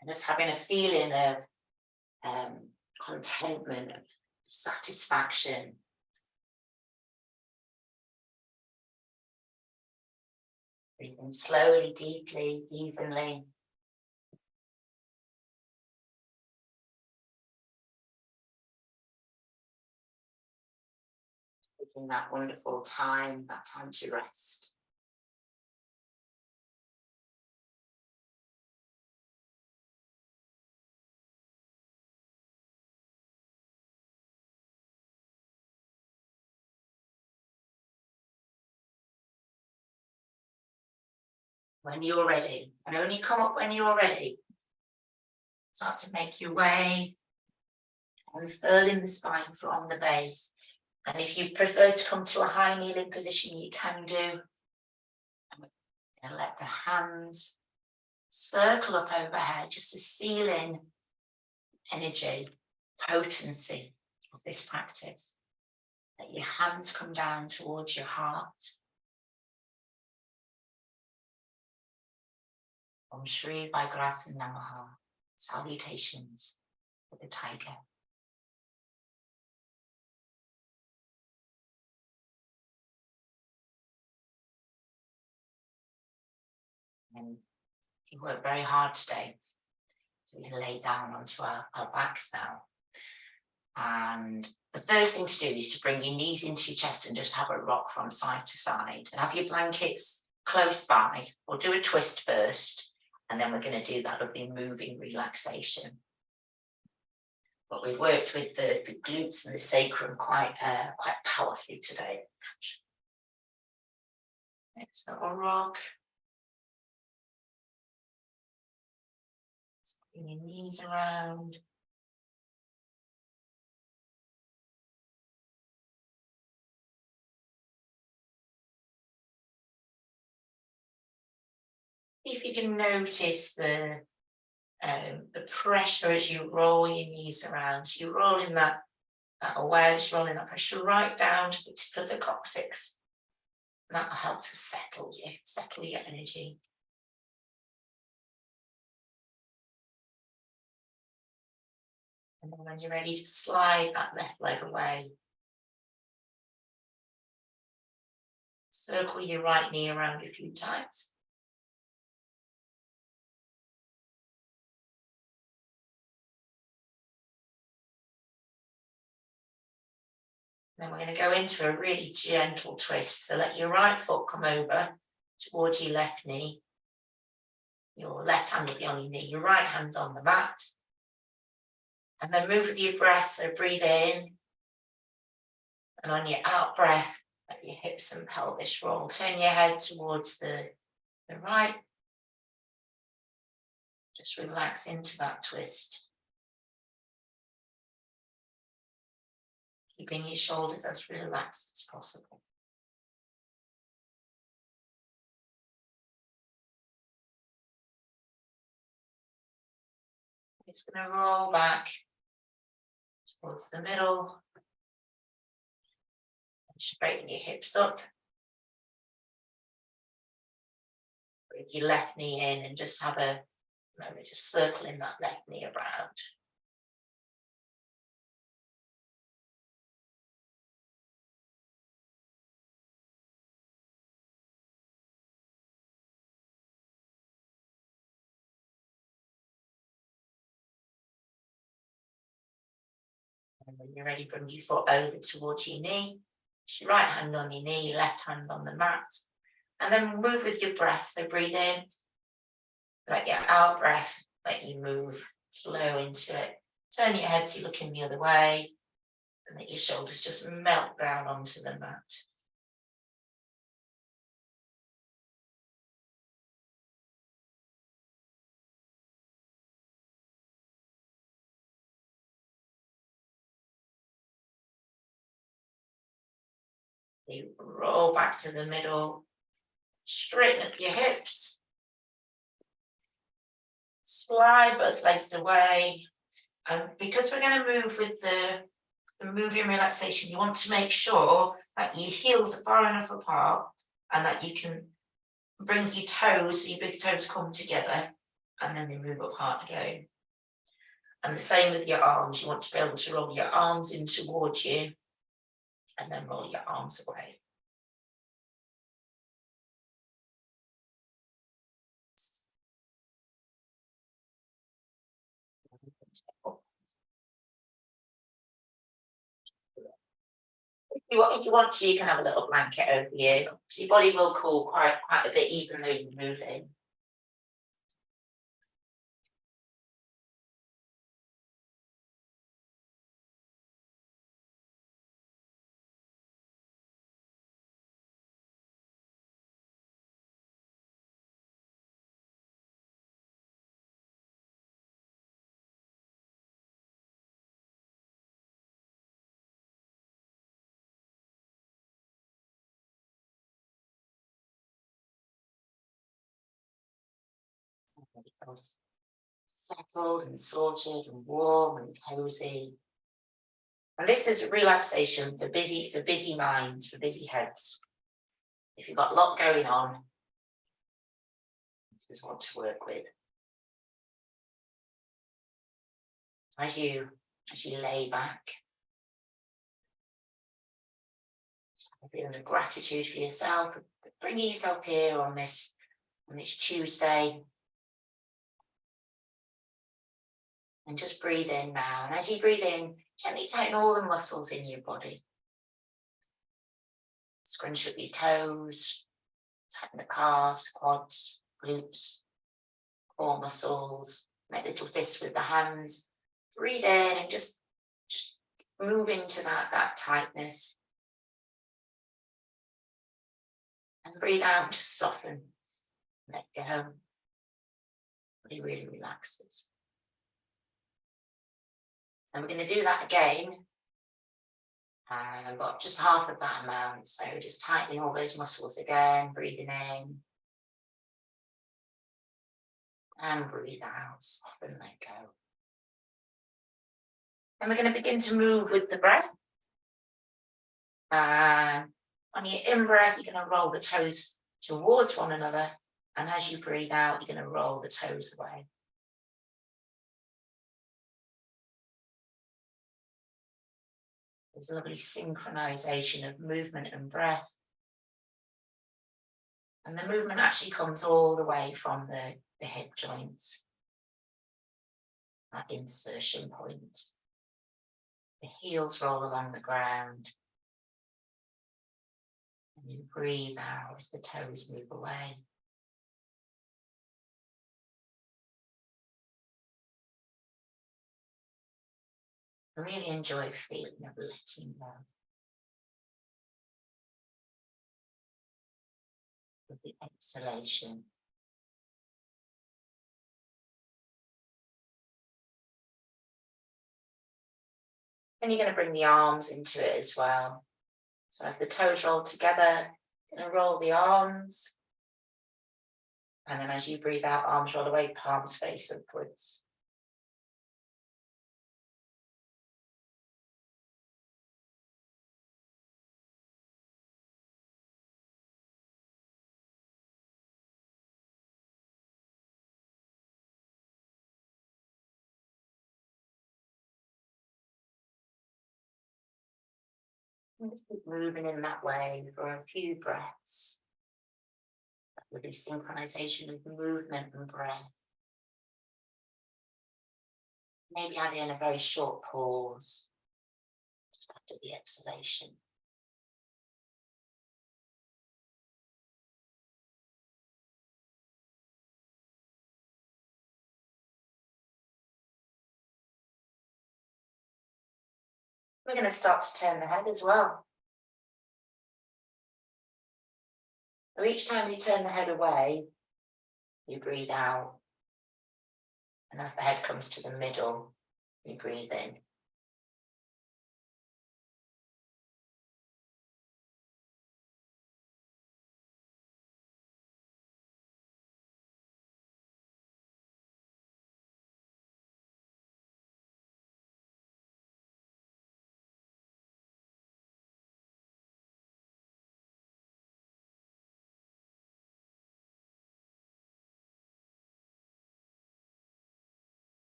Speaker 1: And just having a feeling of contentment, of satisfaction. Breathing slowly, deeply, evenly. Taking that wonderful time, that time to rest. When you're ready, and only come up when you're ready. Start to make your way, unfurling the spine from the base. And if you prefer to come to a high kneeling position, you can do. And let the hands circle up overhead, just to seal in energy, potency of this practice. Let your hands come down towards your heart. Om Shri Bhagrasan Namaha. Salutations for the tiger. And you worked very hard today. So we're going to lay down onto our backs now. And the first thing to do is to bring your knees into your chest and just have a rock from side to side. And have your blankets close by. We'll do a twist first, and then we're going to do that lovely moving relaxation. But we've worked with the glutes and the sacrum quite powerfully today. Next little rock. Bring your knees around. See if you can notice the pressure as you roll your knees around. So you're rolling that awareness, rolling that pressure right down to the tip of the coccyx. And that'll help to settle your energy. And then when you're ready to slide that left leg away, circle your right knee around a few times. Then we're going to go into a really gentle twist. So let your right foot come over towards your left knee. Your left hand will be on your knee, your right hand's on the mat. And then move with your breath, so breathe in. And on your out breath, let your hips and pelvis roll. Turn your head towards the right. Just relax into that twist. Keeping your shoulders as relaxed as possible. It's going to roll back towards the middle. And straighten your hips up. Bring your left knee in and just have a moment, just circling that left knee around. And when you're ready, bring your foot over towards your knee. Just your right hand on your knee, your left hand on the mat. And then move with your breath. So breathe in. Let your out breath, let you move, flow into it. Turn your head so you're looking the other way. And let your shoulders just melt down onto the mat. You roll back to the middle, straighten up your hips, slide both legs away. And because we're going to move with the moving relaxation, you want to make sure that your heels are far enough apart and that you can bring your toes, so your big toes come together and then they move apart again. And the same with your arms. You want to be able to roll your arms in towards you and then roll your arms away. If you want to, you can have a little blanket over you. So your body will cool quite a bit, even though you're moving. Settled and sorted and warm and cozy. And this is relaxation for busy minds, for busy heads. If you've got a lot going on, this is what to work with. As you lay back, a feeling of gratitude for yourself, for bringing yourself here on this Tuesday. And just breathe in now. And as you breathe in, gently tighten all the muscles in your body. Scrunch up your toes, tighten the calves, quads, glutes, core muscles, make little fists with the hands. Breathe in and just move into that tightness. And breathe out, just soften, let go. Body really relaxes. And we're going to do that again. And I've got just half of that amount. So just tightening all those muscles again, breathing in. And breathe out, soften, let go. And we're going to begin to move with the breath. On your in-breath, you're going to roll the toes towards one another. And as you breathe out, you're going to roll the toes away. There's a lovely synchronization of movement and breath. And the movement actually comes all the way from the hip joints. That insertion point. The heels roll along the ground. And you breathe out as the toes move away. I really enjoy feeling of letting go. With the exhalation. Then you're going to bring the arms into it as well. So as the toes roll together, you're going to roll the arms. And then as you breathe out, arms roll away, palms face upwards. And just keep moving in that way for a few breaths. With this synchronization of movement and breath. Maybe add in a very short pause just after the exhalation. We're going to start to turn the head as well. So each time you turn the head away, you breathe out. And as the head comes to the middle, you breathe in.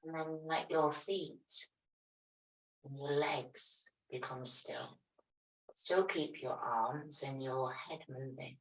Speaker 1: And then let your feet and your legs become still. Still keep your arms and your head moving.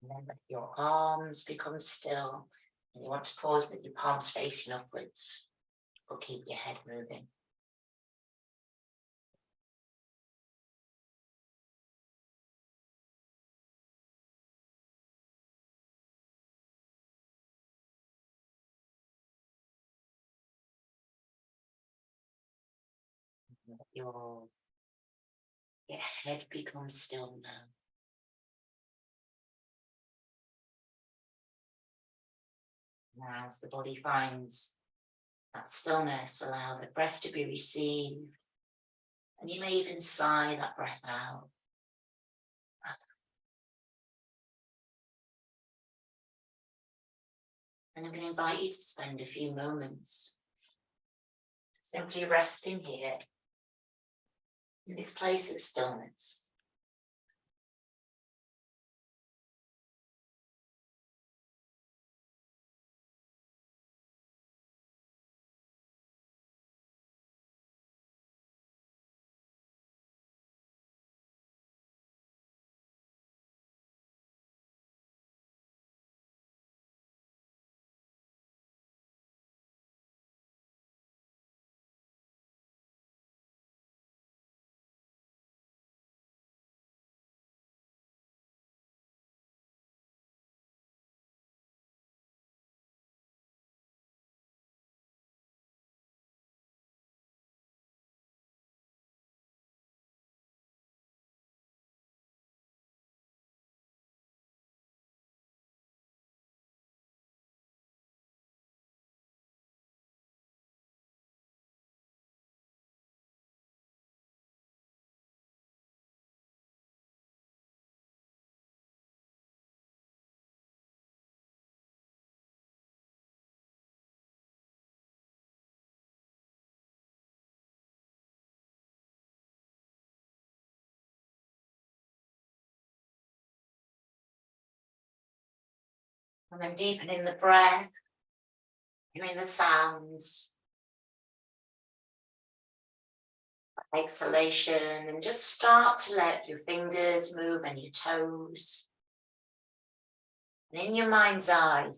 Speaker 1: And then let your arms become still. And you want to pause with your palms facing upwards, or keep your head moving. Let your head become still now. Now, as the body finds that stillness, allow the breath to be received. And you may even sigh that breath out. And I'm going to invite you to spend a few moments simply resting here in this place of stillness. And then deepening the breath, hearing the sounds, exhalation, and just start to let your fingers move and your toes. And in your mind's eye,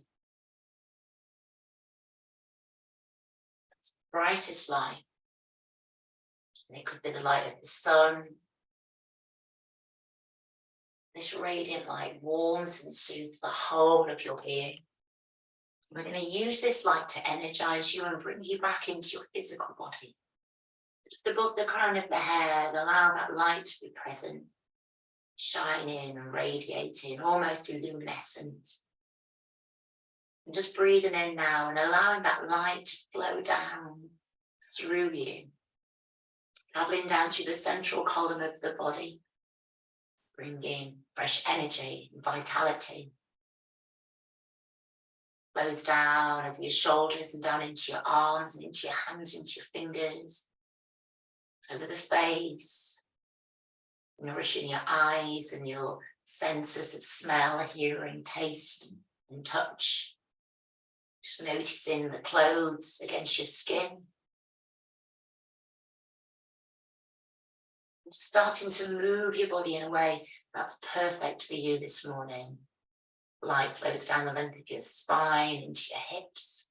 Speaker 1: it's the brightest light. And it could be the light of the sun. This radiant light warms and soothes the whole of your being. We're going to use this light to energize you and bring you back into your physical body. Just above the crown of the head, allow that light to be present, shining and radiating, almost luminescent. And just breathing in now and allowing that light to flow down through you, traveling down through the central column of the body, bringing fresh energy and vitality. Flows down over your shoulders and down into your arms and into your hands, into your fingers, over the face, nourishing your eyes and your senses of smell, hearing, taste, and touch. Just noticing the clothes against your skin. Starting to move your body in a way that's perfect for you this morning. Light flows down the length of your spine into your hips,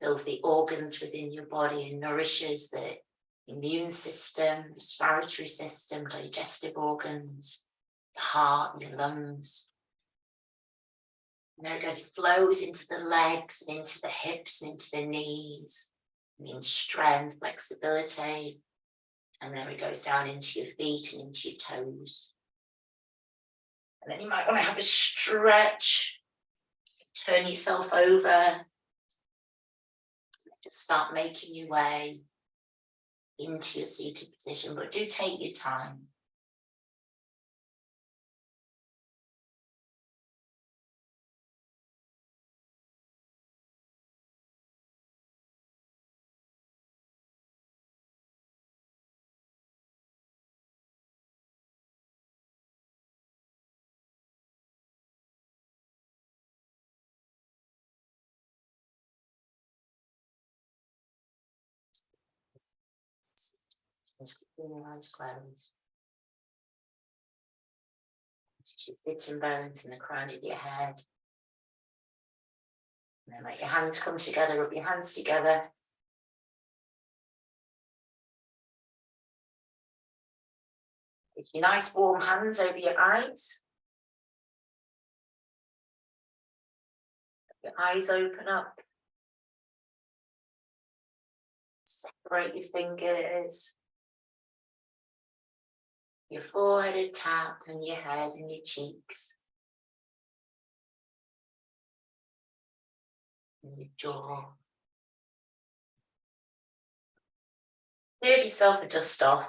Speaker 1: fills the organs within your body and nourishes the immune system, respiratory system, digestive organs, your heart, your lungs. And there it goes, it flows into the legs and into the hips and into the knees. It means strength, flexibility. And then it goes down into your feet and into your toes. And then you might want to have a stretch. Turn yourself over. Just start making your way into your seated position, but do take your time. Just keeping your eyes closed. Just your sitting bones and the crown of your head. And then let your hands come together, rub your hands together. Get your nice warm hands over your eyes. Your eyes open up. Separate your fingers. Your forehead a tap and your head and your cheeks. And your jaw. Give yourself a dust off.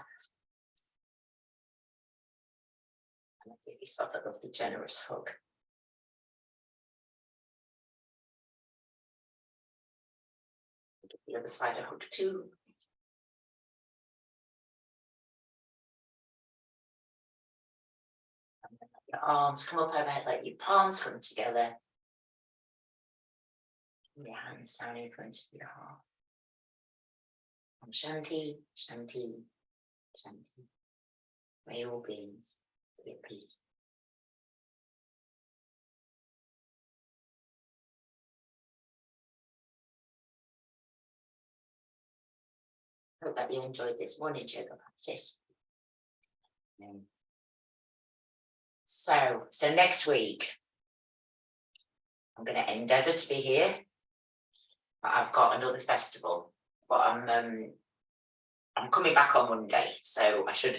Speaker 1: And give yourself a lovely generous hug. Give the other side a hug too. And then let your arms come up overhead, let your palms come together. And your hands down in front of your heart. Om Shanti, Shanti, Shanti. May all beings be at peace. Hope that you enjoyed this morning yoga practice. So next week, I'm going to endeavour to be here. But I've got another festival, but I'm coming back on Monday, so I should